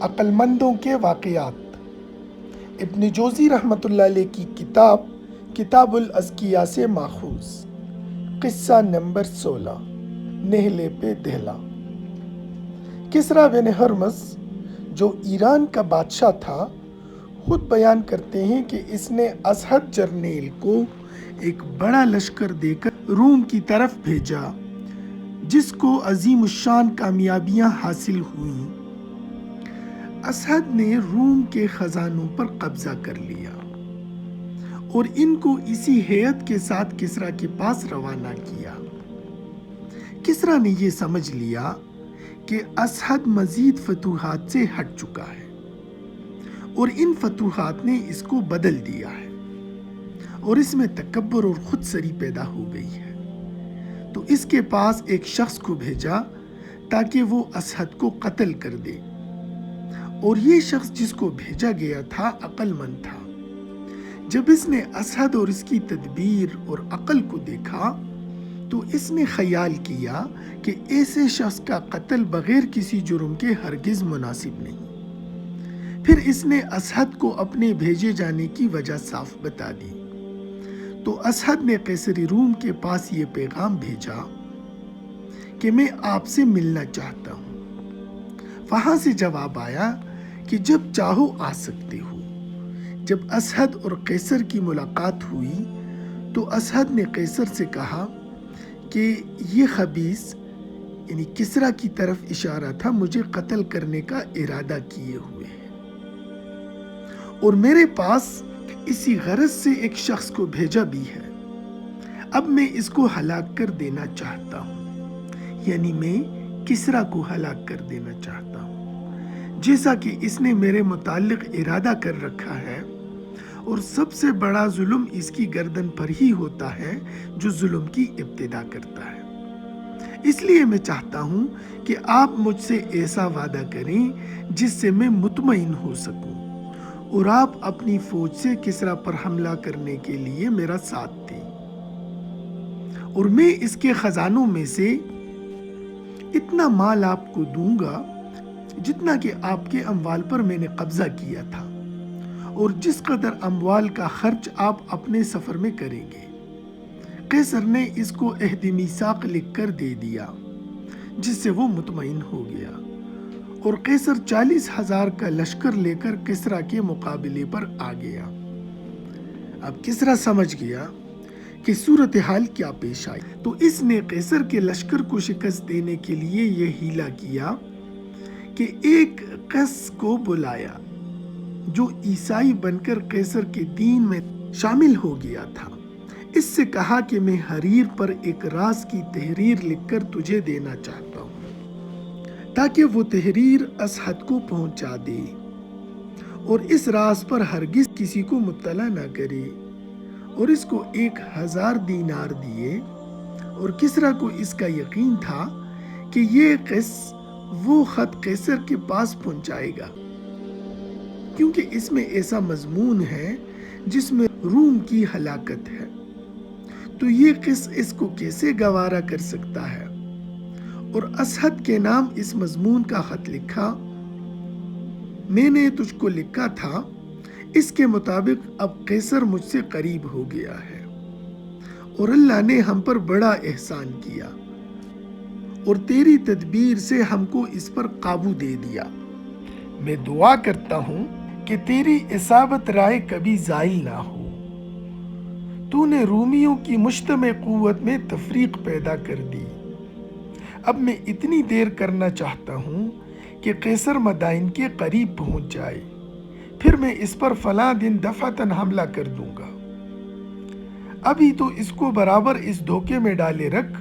عقل مندوں کے واقعات۔ ابن جوزی رحمۃ اللہ علیہ کی کتاب کتاب الاذکیاء سے ماخوذ۔ قصہ نمبر 16، نہلے پہ دہلا۔ کسریٰ بن ہرمز جو ایران کا بادشاہ تھا، خود بیان کرتے ہیں کہ اس نے اسعد جرنیل کو ایک بڑا لشکر دے کر روم کی طرف بھیجا، جس کو عظیم الشان کامیابیاں حاصل ہوئیں۔ اسعد نے روم کے خزانوں پر قبضہ کر لیا اور ان کو اسی ہیئت کے ساتھ کسریٰ کے پاس روانہ کیا۔ کسریٰ نے یہ سمجھ لیا کہ اسعد مزید فتوحات سے ہٹ چکا ہے اور ان فتوحات نے اس کو بدل دیا ہے اور اس میں تکبر اور خود سری پیدا ہو گئی ہے، تو اس کے پاس ایک شخص کو بھیجا تاکہ وہ اسعد کو قتل کر دے۔ اور یہ شخص جس کو بھیجا گیا تھا عقل مند تھا۔ جب اس نے اسعد اور اس کی تدبیر اور عقل کو دیکھا تو اس نے خیال کیا کہ ایسے شخص کا قتل بغیر کسی جرم کے ہرگز مناسب نہیں۔ پھر اس نے اسعد کو اپنے بھیجے جانے کی وجہ صاف بتا دی۔ تو اسعد نے قیصر روم کے پاس یہ پیغام بھیجا کہ میں آپ سے ملنا چاہتا ہوں۔ وہاں سے جواب آیا کہ جب چاہو آ سکتے ہو۔ جب اسعد اور قیصر کی ملاقات ہوئی تو اسعد نے قیصر سے کہا کہ یہ خبیث یعنی کسریٰ کی طرف اشارہ تھا، مجھے قتل کرنے کا ارادہ کیے ہوئے ہے اور میرے پاس اسی غرض سے ایک شخص کو بھیجا بھی ہے۔ اب میں اس کو ہلاک کر دینا چاہتا ہوں، یعنی میں کسریٰ کو ہلاک کر دینا چاہتا ہوں، جیسا کہ اس نے میرے متعلق ارادہ کر رکھا ہے، اور سب سے بڑا ظلم اس کی گردن پر ہی ہوتا ہے جو ظلم کی ابتدا کرتا ہے۔ اس لیے میں چاہتا ہوں کہ آپ مجھ سے ایسا وعدہ کریں جس سے میں مطمئن ہو سکوں، اور آپ اپنی فوج سے کسریٰ پر حملہ کرنے کے لیے میرا ساتھ دیں، اور میں اس کے خزانوں میں سے اتنا مال آپ کو دوں گا جتنا کہ آپ کے اموال پر میں نے قبضہ کیا تھا، اور جس قدر اموال کا خرچ آپ اپنے سفر میں کریں گے۔ قیصر نے اس کو عہد میثاق لکھ کر دے دیا، جس سے وہ مطمئن ہو گیا، اور قیصر 40,000 کا لشکر لے کر کسریٰ کے مقابلے پر آ گیا۔ اب کسریٰ سمجھ گیا کہ صورتحال کیا پیش آئی، تو اس نے قیصر کے لشکر کو شکست دینے کے لیے یہ حیلہ کیا کہ ایک قس کو بلایا جو عیسائی بن کر قیصر کے دین میں شامل ہو گیا تھا۔ اس سے کہا کہ میں حریر پر ایک راز کی تحریر لکھ کر تجھے دینا چاہتا ہوں، تاکہ وہ تحریر اسعد کو پہنچا دے اور اس راز پر ہرگز کسی کو مطلع نہ کرے، اور اس کو 1,000 دینار دیے۔ اور کسریٰ کو اس کا یقین تھا کہ یہ قس وہ خط قیصر کے پاس پہنچائے گا، کیونکہ اس میں ایسا مضمون ہے جس میں روم کی ہلاکت ہے، تو یہ قس اس کو کیسے گوارا کر سکتا ہے۔ اور اسعد کے نام اس مضمون کا خط لکھا، میں نے تجھ کو لکھا تھا، اس کے مطابق اب قیصر مجھ سے قریب ہو گیا ہے، اور اللہ نے ہم پر بڑا احسان کیا، اور تیری تدبیر سے ہم کو اس پر قابو دے دیا۔ میں دعا کرتا ہوں کہ تیری اصابت رائے کبھی زائل نہ ہو۔ تو نے رومیوں کی مجتمع قوت میں تفریق پیدا کر دی۔ اب میں اتنی دیر کرنا چاہتا ہوں کہ قیصر مدائن کے قریب پہنچ جائے، پھر میں اس پر فلاں دن دفعتاً حملہ کر دوں گا۔ ابھی تو اس کو برابر اس دھوکے میں ڈالے رکھ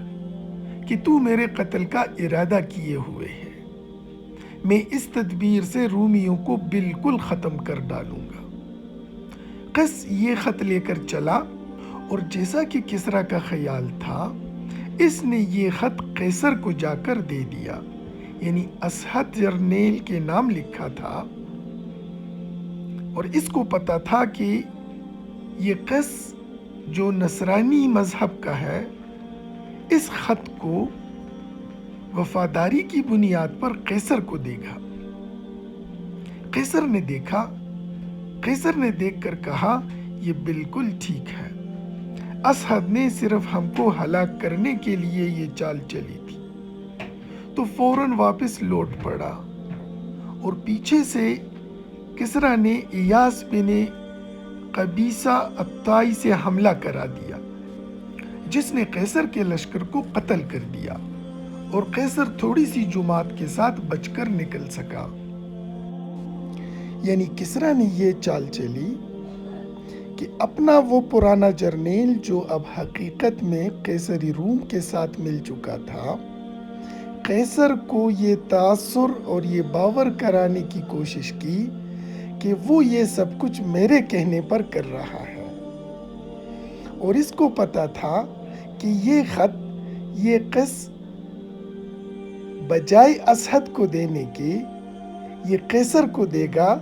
کہ تو میرے قتل کا ارادہ کیے ہوئے ہے۔ میں اس تدبیر سے رومیوں کو بالکل ختم کر ڈالوں گا۔ قس یہ خط لے کر چلا، اور جیسا کہ کسریٰ کا خیال تھا، اس نے یہ خط قیصر کو جا کر دے دیا، یعنی اسعد جرنیل کے نام لکھا تھا، اور اس کو پتا تھا کہ یہ قس جو نصرانی مذہب کا ہے، اس خط کو وفاداری کی بنیاد پر قیصر کو دے گا۔ قیصر نے دیکھ کر کہا یہ بالکل ٹھیک ہے، اسعد نے صرف ہم کو ہلاک کرنے کے لیے یہ چال چلی تھی۔ تو فوراً واپس لوٹ پڑا اور پیچھے سے کسریٰ نے ایاس بن قبیصہ الطائی سے حملہ کرا دیا، جس نے قیصر کے لشکر کو قتل کر دیا اور قیصر تھوڑی سی جماعت کے ساتھ بچ کر نکل سکا۔ یعنی کسریٰ نے یہ چال چلی کہ اپنا وہ پرانا جرنیل جو اب حقیقت میں قیصری روم کے ساتھ مل چکا تھا، قیصر کو یہ تاثر اور یہ باور کرانے کی کوشش کی کہ وہ یہ سب کچھ میرے کہنے پر کر رہا ہے، اور اس کو پتا تھا کہ یہ خط، یہ قص بجائے اسعد کو دینے کے یہ قیصر کو دے گا،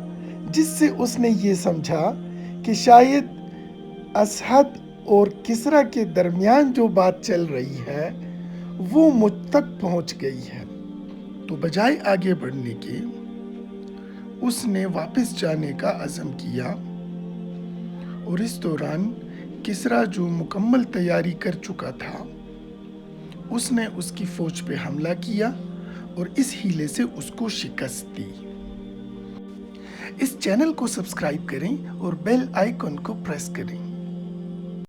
جس سے اس نے یہ سمجھا کہ شاید اسعد اور کسریٰ کے درمیان جو بات چل رہی ہے وہ مجھ تک پہنچ گئی ہے۔ تو بجائے آگے بڑھنے کے اس نے واپس جانے کا عزم کیا، اور اس دوران کسریٰ جو مکمل تیاری کر چکا تھا، اس نے اس کی فوج پہ حملہ کیا اور اس ہیلے سے اس کو شکست دی۔ اس چینل کو سبسکرائب کریں اور بیل آئیکن کو پریس کریں۔